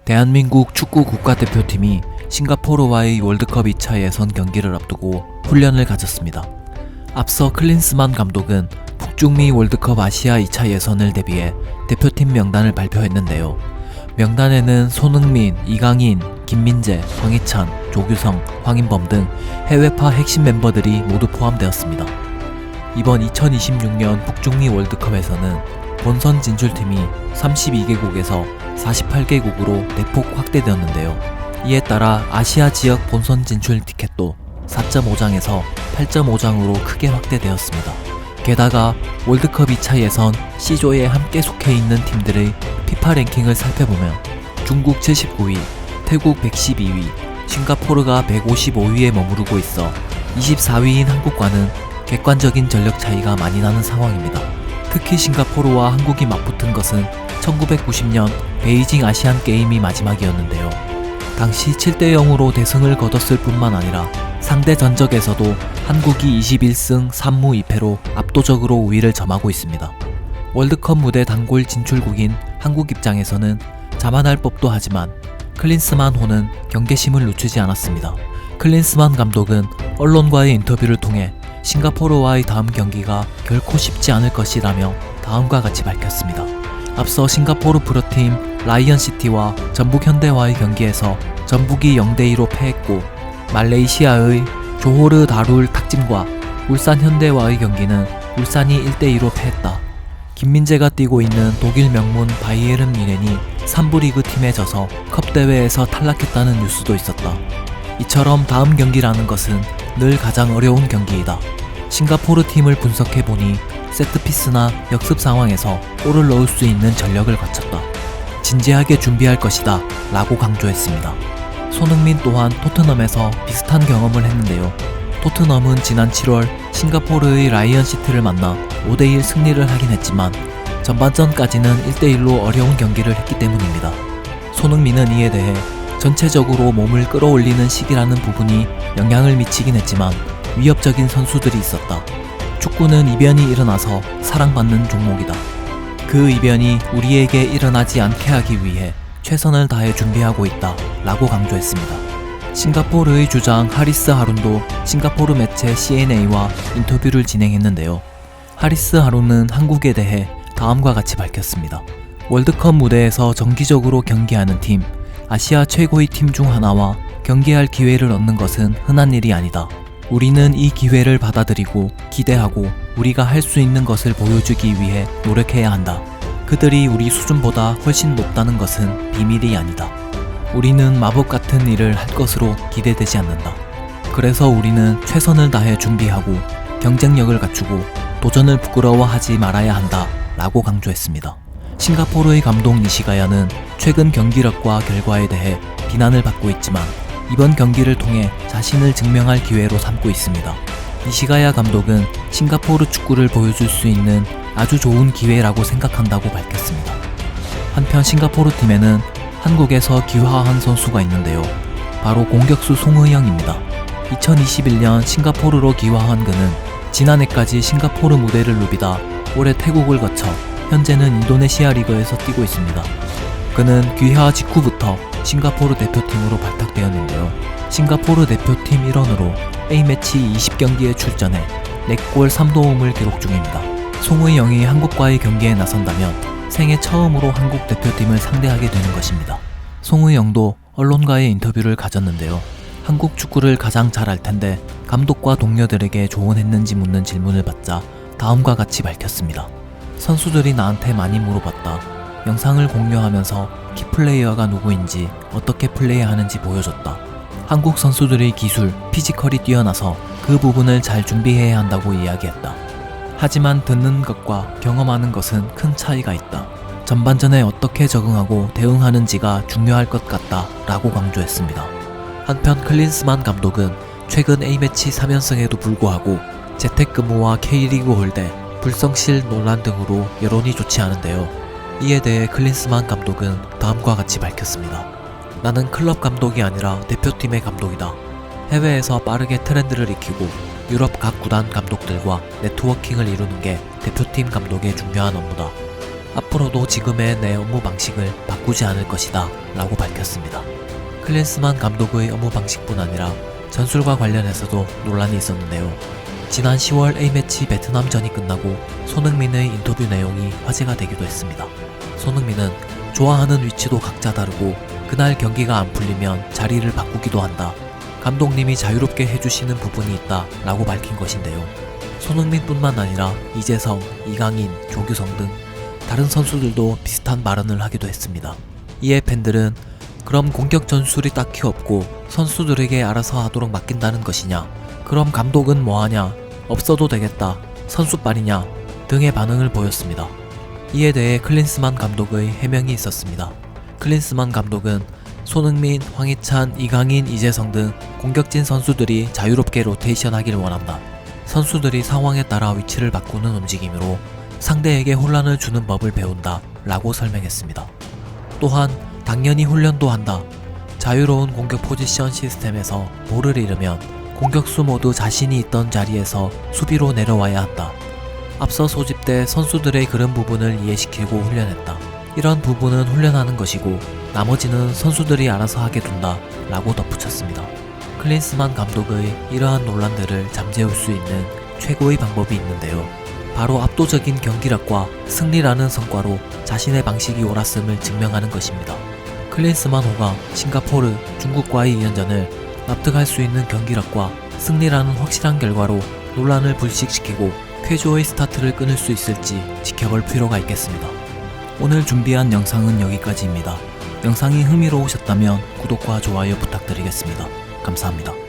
대한민국 축구 국가대표팀이 싱가포르와의 월드컵 2차 예선 경기를 앞두고 훈련을 가졌습니다. 앞서 클린스만 감독은 북중미 월드컵 아시아 2차 예선을 대비해 대표팀 명단을 발표했는데요. 명단에는 손흥민, 이강인, 김민재, 황희찬, 조규성, 황인범 등 해외파 핵심 멤버들이 모두 포함되었습니다. 이번 2026년 북중미 월드컵에서는 본선 진출팀이 32개국에서 48개국으로 대폭 확대되었는데요. 이에 따라 아시아 지역 본선 진출 티켓도 4.5장에서 8.5장으로 크게 확대되었습니다. 게다가 월드컵 2차 예선 C조에 함께 속해 있는 팀들의 피파 랭킹을 살펴보면 중국 79위, 태국 112위, 싱가포르가 155위에 머무르고 있어 24위인 한국과는 객관적인 전력 차이가 많이 나는 상황입니다. 특히 싱가포르와 한국이 맞붙은 것은 1990년 베이징 아시안 게임이 마지막이었는데요. 당시 7대0으로 대승을 거뒀을 뿐만 아니라 상대 전적에서도 한국이 21승 3무 2패로 압도적으로 우위를 점하고 있습니다. 월드컵 무대 단골 진출국인 한국 입장에서는 자만할 법도 하지만 클린스만 호는 경계심을 늦추지 않았습니다. 클린스만 감독은 언론과의 인터뷰를 통해 싱가포르와의 다음 경기가 결코 쉽지 않을 것이라며 다음과 같이 밝혔습니다. 앞서 싱가포르 프로팀 라이언시티와 전북현대와의 경기에서 전북이 0대2로 패했고, 말레이시아의 조호르 다룰 탁짐과 울산현대와의 경기는 울산이 1대2로 패했다. 김민재가 뛰고 있는 독일 명문 바이에른 뮌헨이 3부 리그 팀에 져서 컵대회에서 탈락했다는 뉴스도 있었다. 이처럼 다음 경기라는 것은 늘 가장 어려운 경기이다. 싱가포르 팀을 분석해보니 세트피스나 역습 상황에서 골을 넣을 수 있는 전력을 갖췄다. 진지하게 준비할 것이다 라고 강조했습니다. 손흥민 또한 토트넘에서 비슷한 경험을 했는데요. 토트넘은 지난 7월 싱가포르의 라이언시티를 만나 5대1 승리를 하긴 했지만 전반전까지는 1대1로 어려운 경기를 했기 때문입니다. 손흥민은 이에 대해 전체적으로 몸을 끌어올리는 시기라는 부분이 영향을 미치긴 했지만 위협적인 선수들이 있었다. 축구는 이변이 일어나서 사랑받는 종목이다. 그 이변이 우리에게 일어나지 않게 하기 위해 최선을 다해 준비하고 있다 라고 강조했습니다. 싱가포르의 주장 하리스 하룬도 싱가포르 매체 CNA와 인터뷰를 진행했는데요. 하리스 하룬은 한국에 대해 다음과 같이 밝혔습니다. 월드컵 무대에서 정기적으로 경기하는 팀, 아시아 최고의 팀 중 하나와 경기할 기회를 얻는 것은 흔한 일이 아니다. 우리는 이 기회를 받아들이고 기대하고 우리가 할 수 있는 것을 보여주기 위해 노력해야 한다. 그들이 우리 수준보다 훨씬 높다는 것은 비밀이 아니다. 우리는 마법 같은 일을 할 것으로 기대되지 않는다. 그래서 우리는 최선을 다해 준비하고 경쟁력을 갖추고 도전을 부끄러워하지 말아야 한다 라고 강조했습니다. 싱가포르의 감독 니시가야는 최근 경기력과 결과에 대해 비난을 받고 있지만 이번 경기를 통해 자신을 증명할 기회로 삼고 있습니다. 니시가야 감독은 싱가포르 축구를 보여줄 수 있는 아주 좋은 기회라고 생각한다고 밝혔습니다. 한편 싱가포르 팀에는 한국에서 귀화한 선수가 있는데요. 바로 공격수 송의영입니다. 2021년 싱가포르로 귀화한 그는 지난해까지 싱가포르 무대를 누비다 올해 태국을 거쳐 현재는 인도네시아 리그에서 뛰고 있습니다. 그는 귀화 직후부터 싱가포르 대표팀으로 발탁되었는데요. 싱가포르 대표팀 일원으로 A매치 20경기에 출전해 4골 3도움을 기록 중입니다. 송의영이 한국과의 경기에 나선다면 생애 처음으로 한국 대표팀을 상대하게 되는 것입니다. 송의영도 언론과의 인터뷰를 가졌는데요. 한국 축구를 가장 잘 알 텐데 감독과 동료들에게 조언했는지 묻는 질문을 받자 다음과 같이 밝혔습니다. 선수들이 나한테 많이 물어봤다. 영상을 공유하면서 키플레이어가 누구인지 어떻게 플레이하는지 보여줬다. 한국 선수들의 기술, 피지컬이 뛰어나서 그 부분을 잘 준비해야 한다고 이야기했다. 하지만 듣는 것과 경험하는 것은 큰 차이가 있다. 전반전에 어떻게 적응하고 대응하는지가 중요할 것 같다 라고 강조했습니다. 한편 클린스만 감독은 최근 A매치 3연승에도 불구하고 재택근무와 K리그 홀대, 불성실 논란 등으로 여론이 좋지 않은데요. 이에 대해 클린스만 감독은 다음과 같이 밝혔습니다. 나는 클럽 감독이 아니라 대표팀의 감독이다. 해외에서 빠르게 트렌드를 익히고 유럽 각 구단 감독들과 네트워킹을 이루는 게 대표팀 감독의 중요한 업무다. 앞으로도 지금의 내 업무 방식을 바꾸지 않을 것이다 라고 밝혔습니다. 클린스만 감독의 업무 방식뿐 아니라 전술과 관련해서도 논란이 있었는데요. 지난 10월 A매치 베트남전이 끝나고 손흥민의 인터뷰 내용이 화제가 되기도 했습니다. 손흥민은 좋아하는 위치도 각자 다르고 그날 경기가 안 풀리면 자리를 바꾸기도 한다. 감독님이 자유롭게 해주시는 부분이 있다 라고 밝힌 것인데요. 손흥민뿐만 아니라 이재성, 이강인, 조규성 등 다른 선수들도 비슷한 발언을 하기도 했습니다. 이에 팬들은 그럼 공격 전술이 딱히 없고 선수들에게 알아서 하도록 맡긴다는 것이냐? 그럼 감독은 뭐하냐? 없어도 되겠다. 선수빨이냐? 등의 반응을 보였습니다. 이에 대해 클린스만 감독의 해명이 있었습니다. 클린스만 감독은 손흥민, 황희찬, 이강인, 이재성 등 공격진 선수들이 자유롭게 로테이션 하길 원한다. 선수들이 상황에 따라 위치를 바꾸는 움직임으로 상대에게 혼란을 주는 법을 배운다 라고 설명했습니다. 또한 당연히 훈련도 한다. 자유로운 공격 포지션 시스템에서 볼을 잃으면 공격수 모두 자신이 있던 자리에서 수비로 내려와야 한다. 앞서 소집돼 선수들의 그런 부분을 이해시키고 훈련했다. 이런 부분은 훈련하는 것이고 나머지는 선수들이 알아서 하게 둔다 라고 덧붙였습니다. 클린스만 감독의 이러한 논란들을 잠재울 수 있는 최고의 방법이 있는데요. 바로 압도적인 경기력과 승리라는 성과로 자신의 방식이 옳았음을 증명하는 것입니다. 클린스만 호가 싱가포르, 중국과의 2연전을 납득할 수 있는 경기력과 승리라는 확실한 결과로 논란을 불식시키고 쾌조의 스타트를 끊을 수 있을지 지켜볼 필요가 있겠습니다. 오늘 준비한 영상은 여기까지입니다. 영상이 흥미로우셨다면 구독과 좋아요 부탁드리겠습니다. 감사합니다.